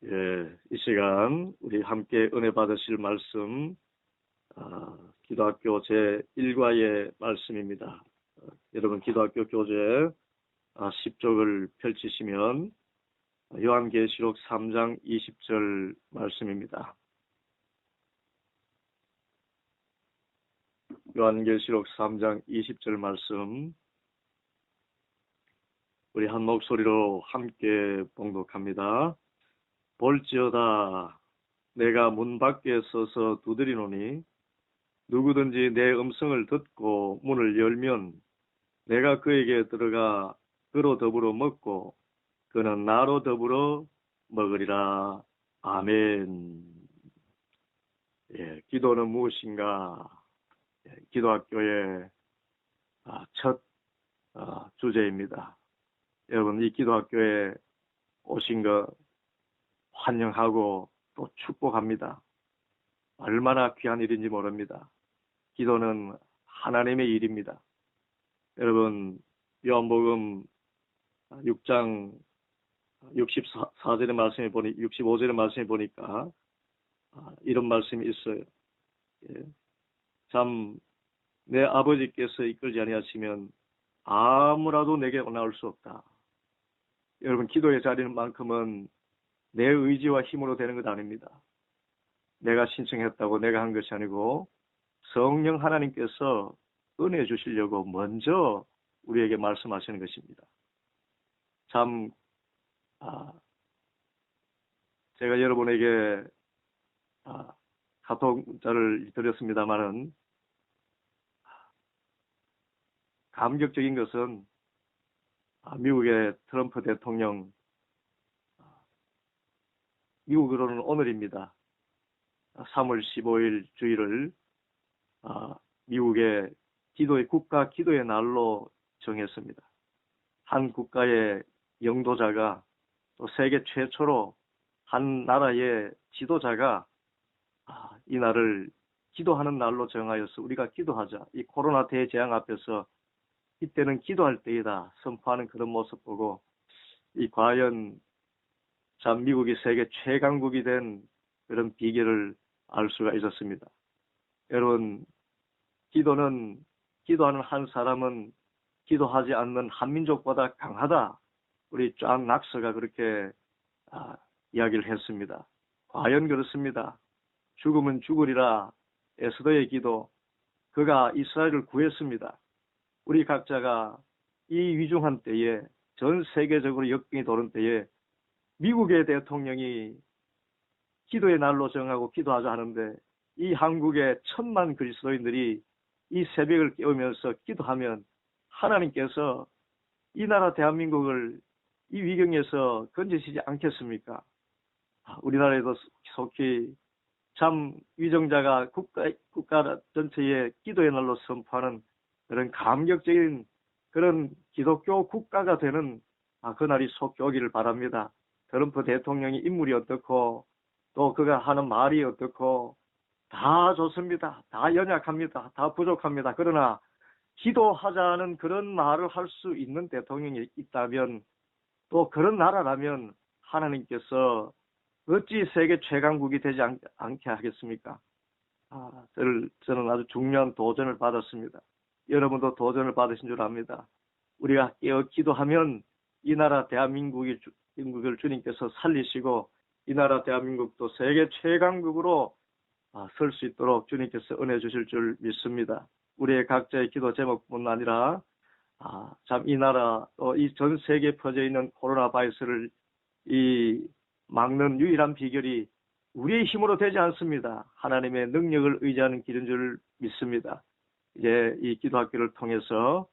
이 시간 우리 함께 은혜 받으실 말씀, 기도학교 제1과의 말씀입니다. 여러분 기도학교 교재 10쪽을 펼치시면 요한계시록 3장 20절 말씀입니다. 요한계시록 3장 20절 말씀, 우리 한 목소리로 함께 봉독합니다. 볼지어다 내가 문 밖에 서서 두드리노니 누구든지 내 음성을 듣고 문을 열면 내가 그에게 들어가 그로 더불어 먹고 그는 나로 더불어 먹으리라. 아멘. 기도는 무엇인가? 기도학교의 첫 주제입니다. 여러분, 이 기도학교에 오신 거 환영하고 또 축복합니다. 얼마나 귀한 일인지 모릅니다. 기도는 하나님의 일입니다. 여러분, 요한복음 6장 64절의 말씀에 65절의 말씀에 보니까 이런 말씀이 있어요. 참 내 아버지께서 이끌지 아니하시면 아무라도 내게 나올 수 없다. 여러분, 기도의 자리는 만큼은 내 의지와 힘으로 되는 것 아닙니다. 내가 신청했다고 내가 한 것이 아니고 성령 하나님께서 은혜 주시려고 먼저 우리에게 말씀하시는 것입니다. 참 제가 여러분에게 카톡 문자를 드렸습니다마는 감격적인 것은 미국의 트럼프 대통령, 미국으로는 오늘입니다. 3월 15일 주일을 미국의 국가 기도의 날로 정했습니다. 한 국가의 영도자가 또 세계 최초로 한 나라의 지도자가 이 날을 기도하는 날로 정하여서 우리가 기도하자. 이 코로나 대재앙 앞에서 이때는 기도할 때이다 선포하는 그런 모습 보고 과연 참 미국이 세계 최강국이 된 그런 비결을 알 수가 있었습니다. 여러분, 기도하는 한 사람은 기도하지 않는 한민족보다 강하다. 우리 쫙 낙서가 그렇게 이야기를 했습니다. 과연 그렇습니다. 죽으면 죽으리라 에스더의 기도, 그가 이스라엘을 구했습니다. 우리 각자가 이 위중한 때에, 전 세계적으로 역병이 도는 때에 미국의 대통령이 기도의 날로 정하고 기도하자 하는데 이 한국의 1,000만 그리스도인들이 이 새벽을 깨우면서 기도하면 하나님께서 이 나라 대한민국을 이 위경에서 건지시지 않겠습니까? 우리나라에도 속히 참 위정자가 국가 전체의 기도의 날로 선포하는 그런 감격적인 그런 기독교 국가가 되는 그날이 속 오기를 바랍니다. 트럼프 대통령이 인물이 어떻고 또 그가 하는 말이 어떻고 다 좋습니다. 다 연약합니다. 다 부족합니다. 그러나 기도하자는 그런 말을 할 수 있는 대통령이 있다면, 또 그런 나라라면 하나님께서 어찌 세계 최강국이 되지 않게 하겠습니까? 저는 아주 중요한 도전을 받았습니다. 여러분도 도전을 받으신 줄 압니다. 우리가 깨어 기도하면 이 나라 대한민국을 주님께서 살리시고 이 나라 대한민국도 세계 최강국으로 설 수 있도록 주님께서 은혜 주실 줄 믿습니다. 우리의 각자의 기도 제목뿐 아니라 참 이 나라 또 이 전 세계에 퍼져 있는 코로나 바이러스를 막는 유일한 비결이 우리의 힘으로 되지 않습니다. 하나님의 능력을 의지하는 길인 줄 믿습니다. 이제 이 기도학교를 통해서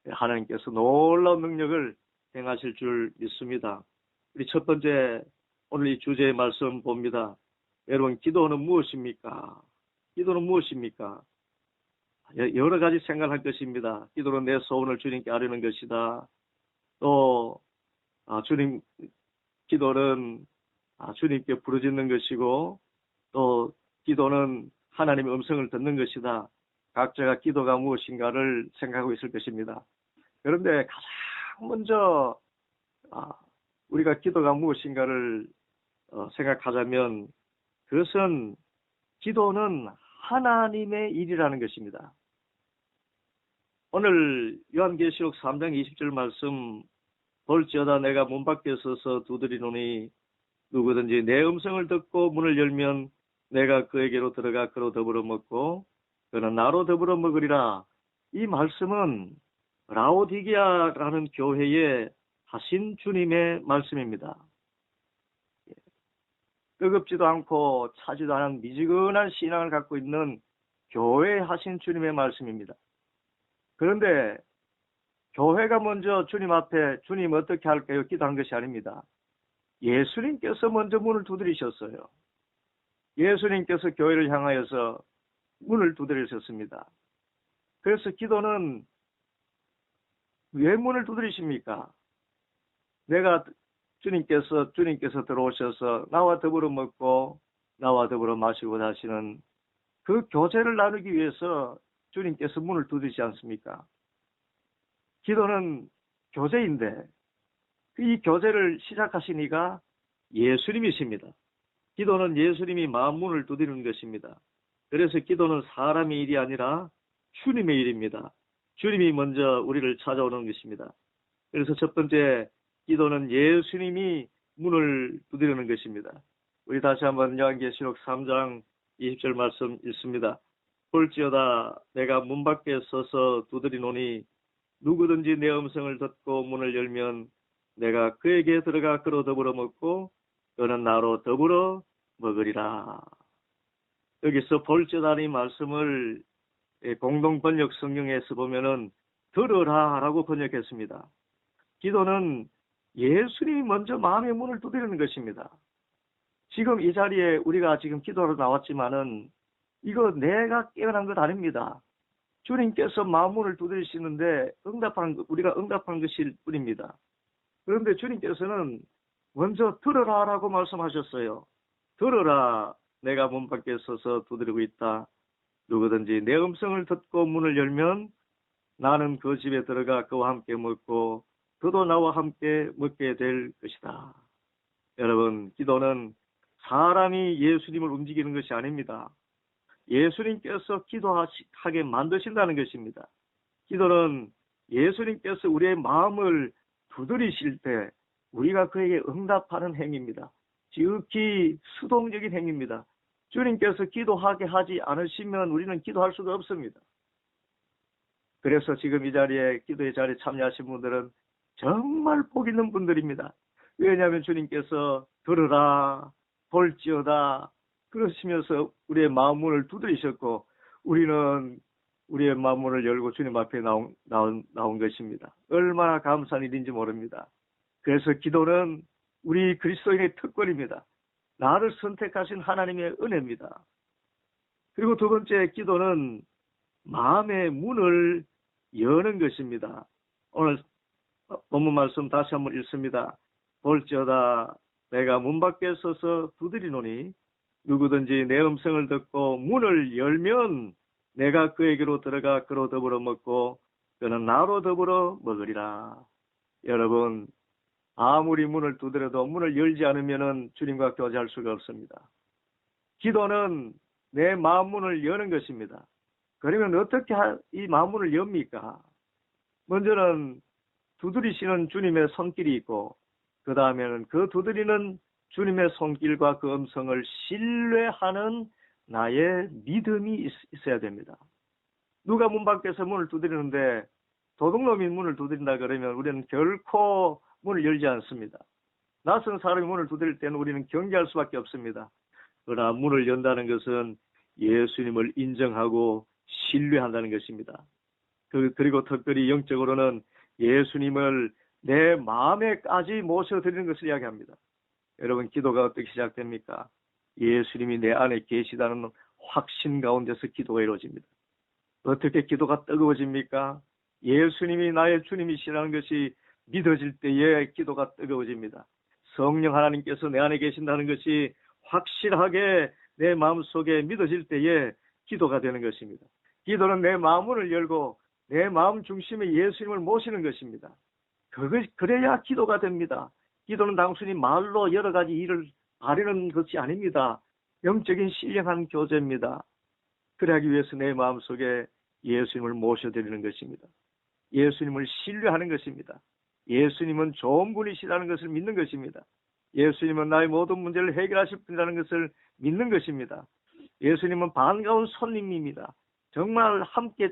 하나님께서 놀라운 능력을 행하실 줄 믿습니다. 우리 첫 번째 오늘 이 주제의 말씀 봅니다. 여러분, 기도는 무엇입니까? 기도는 무엇입니까? 여러 가지 생각할 것입니다. 기도는 내 소원을 주님께 아뢰는 것이다. 또 기도는 주님께 부르짖는 것이고, 또 기도는 하나님의 음성을 듣는 것이다. 각자가 기도가 무엇인가를 생각하고 있을 것입니다. 그런데 가장 먼저 우리가 기도가 무엇인가를 생각하자면 그것은 기도는 하나님의 일이라는 것입니다. 오늘 요한계시록 3장 20절 말씀 볼지어다 내가 문 밖에 서서 두드리노니 누구든지 내 음성을 듣고 문을 열면 내가 그에게로 들어가 그로 더불어 먹고 그는 나로 더불어 먹으리라. 이 말씀은 라오디게아라는 교회에 하신 주님의 말씀입니다. 뜨겁지도 않고 차지도 않은 미지근한 신앙을 갖고 있는 교회에 하신 주님의 말씀입니다. 그런데 교회가 먼저 주님 앞에 주님 어떻게 할까요? 기도한 것이 아닙니다. 예수님께서 먼저 문을 두드리셨어요. 예수님께서 교회를 향하여서 문을 두드리셨습니다. 그래서 기도는 왜 문을 두드리십니까? 내가 주님께서 들어오셔서 나와 더불어 먹고 나와 더불어 마시고 하시는 그 교제를 나누기 위해서 주님께서 문을 두드리지 않습니까? 기도는 교제인데 이 교제를 시작하신 이가 예수님이십니다. 기도는 예수님이 마음 문을 두드리는 것입니다. 그래서 기도는 사람의 일이 아니라 주님의 일입니다. 주님이 먼저 우리를 찾아오는 것입니다. 그래서 첫 번째 기도는 예수님이 문을 두드리는 것입니다. 우리 다시 한번 요한계시록 3장 20절 말씀 읽습니다. 볼지어다 내가 문 밖에 서서 두드리노니 누구든지 내 음성을 듣고 문을 열면 내가 그에게 들어가 그로 더불어 먹고 그는 나로 더불어 먹으리라. 여기서 볼지어다는 말씀을 공동 번역 성경에서 보면은 들으라 라고 번역했습니다. 기도는 예수님이 먼저 마음의 문을 두드리는 것입니다. 지금 이 자리에 우리가 지금 기도하러 나왔지만은 이거 내가 깨어난 것 아닙니다. 주님께서 마음 문을 두드리시는데 우리가 응답한 것일 뿐입니다. 그런데 주님께서는 먼저 들으라 라고 말씀하셨어요. 들으라 내가 문 밖에 서서 두드리고 있다. 누구든지 내 음성을 듣고 문을 열면 나는 그 집에 들어가 그와 함께 먹고 그도 나와 함께 먹게 될 것이다. 여러분, 기도는 사람이 예수님을 움직이는 것이 아닙니다. 예수님께서 기도하게 만드신다는 것입니다. 기도는 예수님께서 우리의 마음을 두드리실 때 우리가 그에게 응답하는 행위입니다. 지극히 수동적인 행위입니다. 주님께서 기도하게 하지 않으시면 우리는 기도할 수가 없습니다. 그래서 지금 이 자리에 기도의 자리에 참여하신 분들은 정말 복 있는 분들입니다. 왜냐하면 주님께서 들으라 볼지어다 그러시면서 우리의 마음 문을 두드리셨고 우리는 우리의 마음 문을 열고 주님 앞에 나온 것입니다. 얼마나 감사한 일인지 모릅니다. 그래서 기도는 우리 그리스도인의 특권입니다. 나를 선택하신 하나님의 은혜입니다. 그리고 두 번째 기도는 마음의 문을 여는 것입니다. 오늘 본문 말씀 다시 한번 읽습니다. 볼지어다 내가 문 밖에 서서 두드리노니 누구든지 내 음성을 듣고 문을 열면 내가 그에게로 들어가 그로 더불어 먹고 그는 나로 더불어 먹으리라. 여러분, 아무리 문을 두드려도 문을 열지 않으면 주님과 교제할 수가 없습니다. 기도는 내 마음 문을 여는 것입니다. 그러면 어떻게 이 마음 문을 엽니까? 먼저는 두드리시는 주님의 손길이 있고 그 다음에는 그 두드리는 주님의 손길과 그 음성을 신뢰하는 나의 믿음이 있어야 됩니다. 누가 문 밖에서 문을 두드리는데 도둑놈이 문을 두드린다 그러면 우리는 결코 문을 열지 않습니다. 낯선 사람이 문을 두드릴 때는 우리는 경계할 수밖에 없습니다. 그러나 문을 연다는 것은 예수님을 인정하고 신뢰한다는 것입니다. 그리고 특별히 영적으로는 예수님을 내 마음에까지 모셔드리는 것을 이야기합니다. 여러분, 기도가 어떻게 시작됩니까? 예수님이 내 안에 계시다는 확신 가운데서 기도가 이루어집니다. 어떻게 기도가 뜨거워집니까? 예수님이 나의 주님이시라는 것이 믿어질 때에 기도가 뜨거워집니다. 성령 하나님께서 내 안에 계신다는 것이 확실하게 내 마음속에 믿어질 때에 기도가 되는 것입니다. 기도는 내 마음을 열고 내 마음 중심에 예수님을 모시는 것입니다. 그래야 기도가 됩니다. 기도는 단순히 말로 여러 가지 일을 가리는 것이 아닙니다. 영적인 신령한 교제입니다. 그러기 위해서 내 마음속에 예수님을 모셔드리는 것입니다. 예수님을 신뢰하는 것입니다. 예수님은 좋은 분이시라는 것을 믿는 것입니다. 예수님은 나의 모든 문제를 해결하실 분이라는 것을 믿는 것입니다. 예수님은 반가운 손님입니다. 정말 함께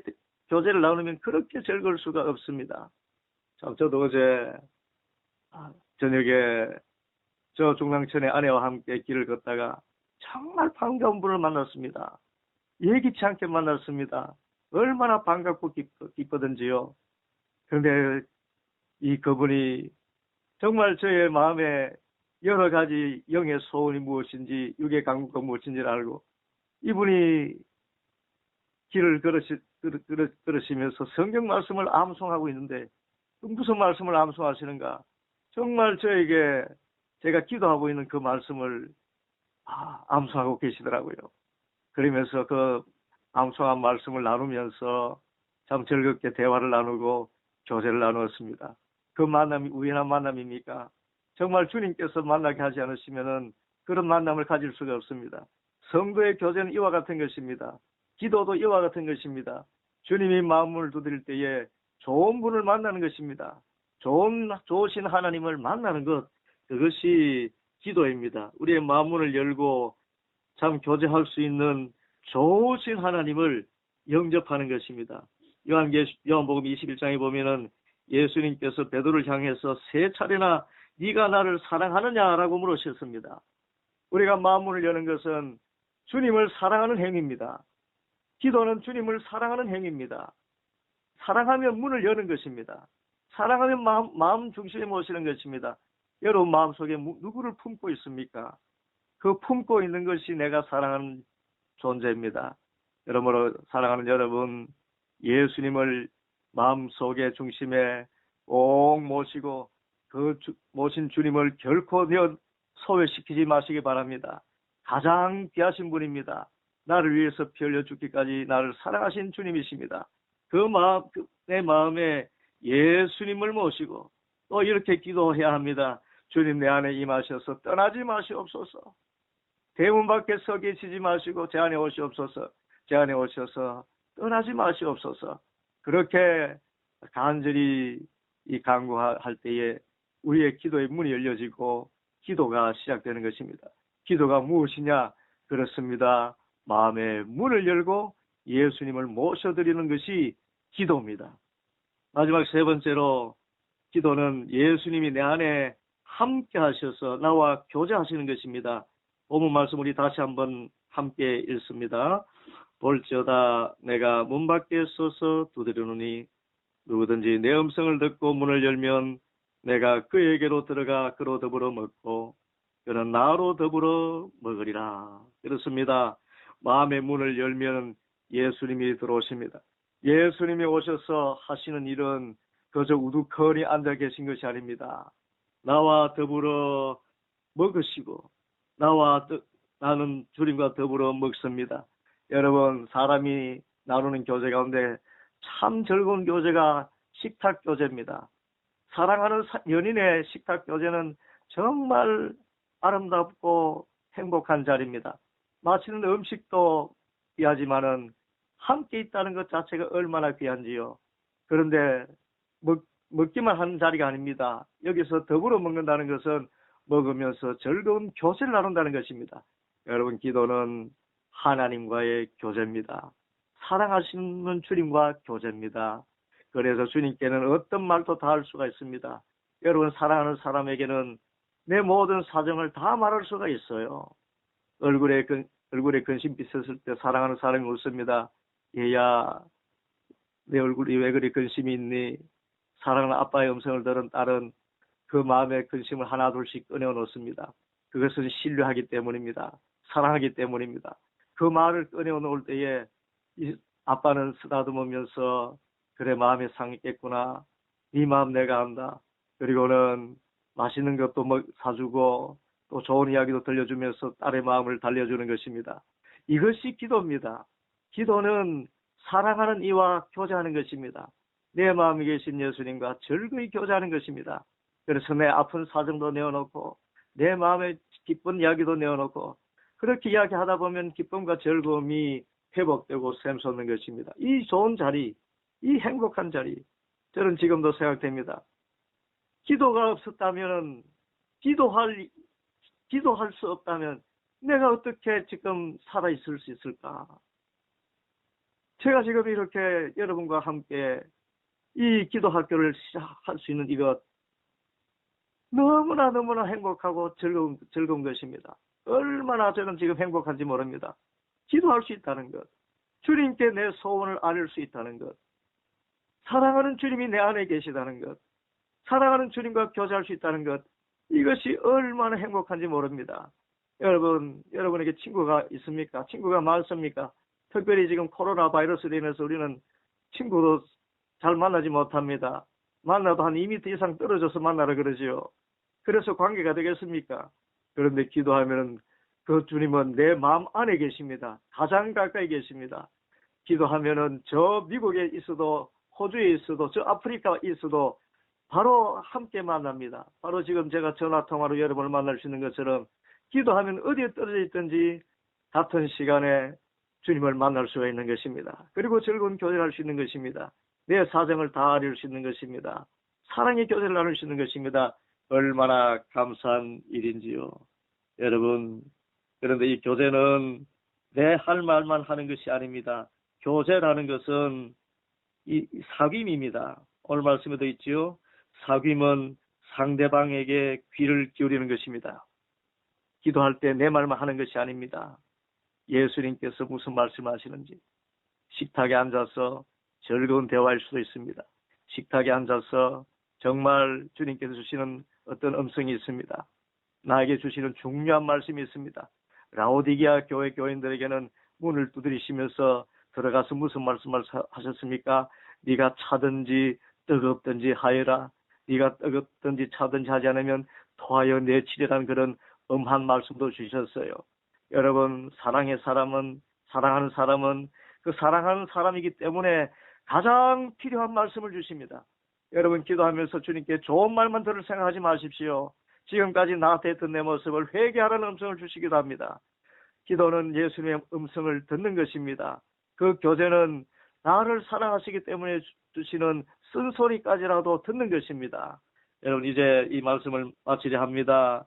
교제를 나누면 그렇게 즐거울 수가 없습니다. 참, 저도 어제 저녁에 저 중랑천의 아내와 함께 길을 걷다가 정말 반가운 분을 만났습니다. 예기치 않게 만났습니다. 얼마나 반갑고 기쁘던지요. 그런데 그분이 정말 저의 마음에 여러 가지 영의 소원이 무엇인지, 육의 강구가 무엇인지를 알고, 이분이 길을 걸으시면서 성경 말씀을 암송하고 있는데, 무슨 말씀을 암송하시는가? 정말 저에게 제가 기도하고 있는 그 말씀을 암송하고 계시더라고요. 그러면서 그 암송한 말씀을 나누면서 참 즐겁게 대화를 나누고 교제를 나누었습니다. 그 만남이 우연한 만남입니까? 정말 주님께서 만나게 하지 않으시면은 그런 만남을 가질 수가 없습니다. 성도의 교제는 이와 같은 것입니다. 기도도 이와 같은 것입니다. 주님이 마음을 두드릴 때에 좋은 분을 만나는 것입니다. 좋으신 하나님을 만나는 것, 그것이 기도입니다. 우리의 마음문을 열고 참 교제할 수 있는 좋으신 하나님을 영접하는 것입니다. 요한복음 21장에 보면은 예수님께서 베드로를 향해서 3차례나 네가 나를 사랑하느냐라고 물으셨습니다. 우리가 마음문을 여는 것은 주님을 사랑하는 행위입니다. 기도는 주님을 사랑하는 행위입니다. 사랑하면 문을 여는 것입니다. 사랑하면 마음 중심에 모시는 것입니다. 여러분 마음속에 누구를 품고 있습니까? 그 품고 있는 것이 내가 사랑하는 존재입니다. 여러분으로 사랑하는 여러분, 예수님을 마음속에 중심에 꼭 모시고 그 모신 주님을 결코 소외시키지 마시기 바랍니다. 가장 귀하신 분입니다. 나를 위해서 피 흘려 죽기까지 나를 사랑하신 주님이십니다. 내 마음에 예수님을 모시고 또 이렇게 기도해야 합니다. 주님 내 안에 임하셔서 떠나지 마시옵소서. 대문 밖에 서 계시지 마시고 제 안에 오시옵소서. 제 안에 오셔서 떠나지 마시옵소서. 그렇게 간절히 간구할 때에 우리의 기도의 문이 열려지고 기도가 시작되는 것입니다. 기도가 무엇이냐? 그렇습니다. 마음의 문을 열고 예수님을 모셔드리는 것이 기도입니다. 마지막 3번째로 기도는 예수님이 내 안에 함께 하셔서 나와 교제하시는 것입니다. 본문 말씀 우리 다시 한번 함께 읽습니다. 볼지어다 내가 문 밖에 서서 두드리노니 누구든지 내 음성을 듣고 문을 열면 내가 그에게로 들어가 그로 더불어 먹고 그는 나로 더불어 먹으리라. 그렇습니다. 마음의 문을 열면 예수님이 들어오십니다. 예수님이 오셔서 하시는 일은 그저 우두커니 앉아 계신 것이 아닙니다. 나와 더불어 먹으시고 나는 주님과 더불어 먹습니다. 여러분, 사람이 나누는 교제 가운데 참 즐거운 교제가 식탁 교제입니다. 사랑하는 연인의 식탁 교제는 정말 아름답고 행복한 자리입니다. 마시는 음식도 귀하지만은 함께 있다는 것 자체가 얼마나 귀한지요. 그런데 먹기만 하는 자리가 아닙니다. 여기서 더불어 먹는다는 것은 먹으면서 즐거운 교제를 나눈다는 것입니다. 여러분, 기도는 하나님과의 교제입니다. 사랑하시는 주님과 교제입니다. 그래서 주님께는 어떤 말도 다 할 수가 있습니다. 여러분, 사랑하는 사람에게는 내 모든 사정을 다 말할 수가 있어요. 얼굴에 근심빛 섰을 때 사랑하는 사람이 웃습니다. 얘야, 내 얼굴이 왜 그리 근심이 있니? 사랑하는 아빠의 음성을 들은 딸은 그 마음의 근심을 하나 둘씩 꺼내어 놓습니다. 그것은 신뢰하기 때문입니다. 사랑하기 때문입니다. 그 말을 꺼내어 놓을 때에 이 아빠는 쓰다듬으면서 그래, 마음에 상했겠구나. 네 마음 내가 안다. 그리고는 맛있는 것도 사주고 또 좋은 이야기도 들려주면서 딸의 마음을 달래주는 것입니다. 이것이 기도입니다. 기도는 사랑하는 이와 교제하는 것입니다. 내 마음에 계신 예수님과 즐거이 교제하는 것입니다. 그래서 내 아픈 사정도 내어놓고 내 마음에 기쁜 이야기도 내어놓고 그렇게 이야기하다 보면 기쁨과 즐거움이 회복되고 샘솟는 것입니다. 이 좋은 자리, 이 행복한 자리, 저는 지금도 생각됩니다. 기도가 없었다면, 기도할 수 없다면 내가 어떻게 지금 살아있을 수 있을까? 제가 지금 이렇게 여러분과 함께 이 기도 학교를 시작할 수 있는 이것, 너무나 행복하고 즐거운 것입니다. 얼마나 저는 지금 행복한지 모릅니다. 기도할 수 있다는 것, 주님께 내 소원을 아릴 수 있다는 것, 사랑하는 주님이 내 안에 계시다는 것, 사랑하는 주님과 교제할 수 있다는 것, 이것이 얼마나 행복한지 모릅니다. 여러분에게 친구가 있습니까? 친구가 많습니까? 특별히 지금 코로나 바이러스로 인해서 우리는 친구도 잘 만나지 못합니다. 만나도 한 2m 이상 떨어져서 만나라 그러지요. 그래서 관계가 되겠습니까? 그런데 기도하면 그 주님은 내 마음 안에 계십니다. 가장 가까이 계십니다. 기도하면은 저 미국에 있어도, 호주에 있어도, 저 아프리카에 있어도 바로 함께 만납니다. 바로 지금 제가 전화통화로 여러분을 만날 수 있는 것처럼 기도하면 어디에 떨어져 있든지 같은 시간에 주님을 만날 수가 있는 것입니다. 그리고 즐거운 교제를 할 수 있는 것입니다. 내 사정을 다 알릴 수 있는 것입니다. 사랑의 교제를 나눌 수 있는 것입니다. 얼마나 감사한 일인지요. 여러분, 그런데 이 교제는 내 할 말만 하는 것이 아닙니다. 교제라는 것은 이 사귐입니다. 오늘 말씀에도 있지요. 사귐은 상대방에게 귀를 기울이는 것입니다. 기도할 때 내 말만 하는 것이 아닙니다. 예수님께서 무슨 말씀하시는지, 식탁에 앉아서 즐거운 대화일 수도 있습니다. 식탁에 앉아서 정말 주님께서 주시는 어떤 음성이 있습니다. 나에게 주시는 중요한 말씀이 있습니다. 라오디게아 교회 교인들에게는 문을 두드리시면서 들어가서 무슨 말씀을 하셨습니까? 네가 차든지 뜨겁든지 하여라. 네가 뜨겁든지 차든지 하지 않으면 토하여 내치리라는 그런 엄한 말씀도 주셨어요. 여러분, 사랑하는 사람은 그 사랑하는 사람이기 때문에 가장 필요한 말씀을 주십니다. 여러분, 기도하면서 주님께 좋은 말만 들을 생각하지 마십시오. 지금까지 나한테 했던 내 모습을 회개하라는 음성을 주시기도 합니다. 기도는 예수님의 음성을 듣는 것입니다. 그 교제는 나를 사랑하시기 때문에 주시는 쓴소리까지라도 듣는 것입니다. 여러분, 이제 이 말씀을 마치려 합니다.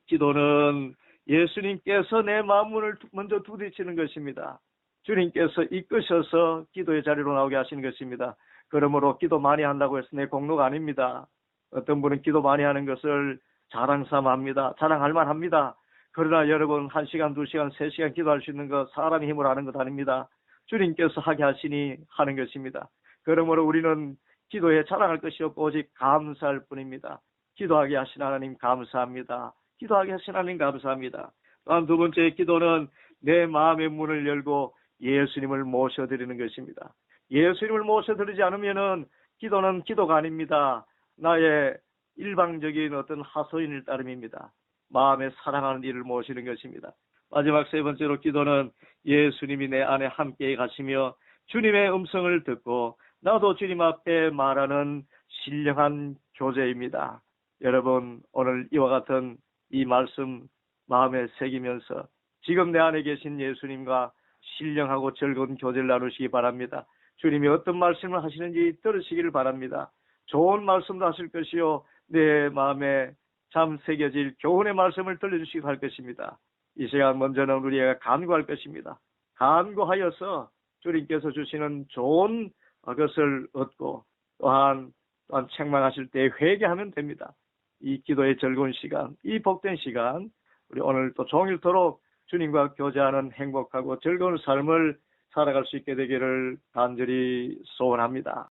기도는 예수님께서 내 마음문을 먼저 두드리시는 것입니다. 주님께서 이끄셔서 기도의 자리로 나오게 하시는 것입니다. 그러므로 기도 많이 한다고 해서 내 공로가 아닙니다. 어떤 분은 기도 많이 하는 것을 자랑삼합니다. 자랑할 만합니다. 그러나 여러분, 1시간, 2시간, 3시간 기도할 수 있는 것 사람의 힘으로 하는 것 아닙니다. 주님께서 하게 하시니 하는 것입니다. 그러므로 우리는 기도에 자랑할 것이 없고 오직 감사할 뿐입니다. 기도하게 하신 하나님 감사합니다. 기도하게 하신 하나님 감사합니다. 또한 두 번째, 기도는 내 마음의 문을 열고 예수님을 모셔드리는 것입니다. 예수님을 모셔드리지 않으면은 기도는 기도가 아닙니다. 나의 일방적인 어떤 하소연일 따름입니다. 마음에 사랑하는 이를 모시는 것입니다. 마지막 세 번째로, 기도는 예수님이 내 안에 함께 가시며 주님의 음성을 듣고 나도 주님 앞에 말하는 신령한 교제입니다. 여러분, 오늘 이와 같은 이 말씀 마음에 새기면서 지금 내 안에 계신 예수님과 신령하고 즐거운 교제를 나누시기 바랍니다. 주님이 어떤 말씀을 하시는지 들으시기를 바랍니다. 좋은 말씀도 하실 것이요, 내 마음에 참 새겨질 교훈의 말씀을 들려주시기 할 것입니다. 이 시간 먼저는 우리가 간구할 것입니다. 간구하여서 주님께서 주시는 좋은 것을 얻고 또한 책망하실 때 회개하면 됩니다. 이 기도의 즐거운 시간, 이 복된 시간, 우리 오늘 또 종일토록 주님과 교제하는 행복하고 즐거운 삶을 살아갈 수 있게 되기를 간절히 소원합니다.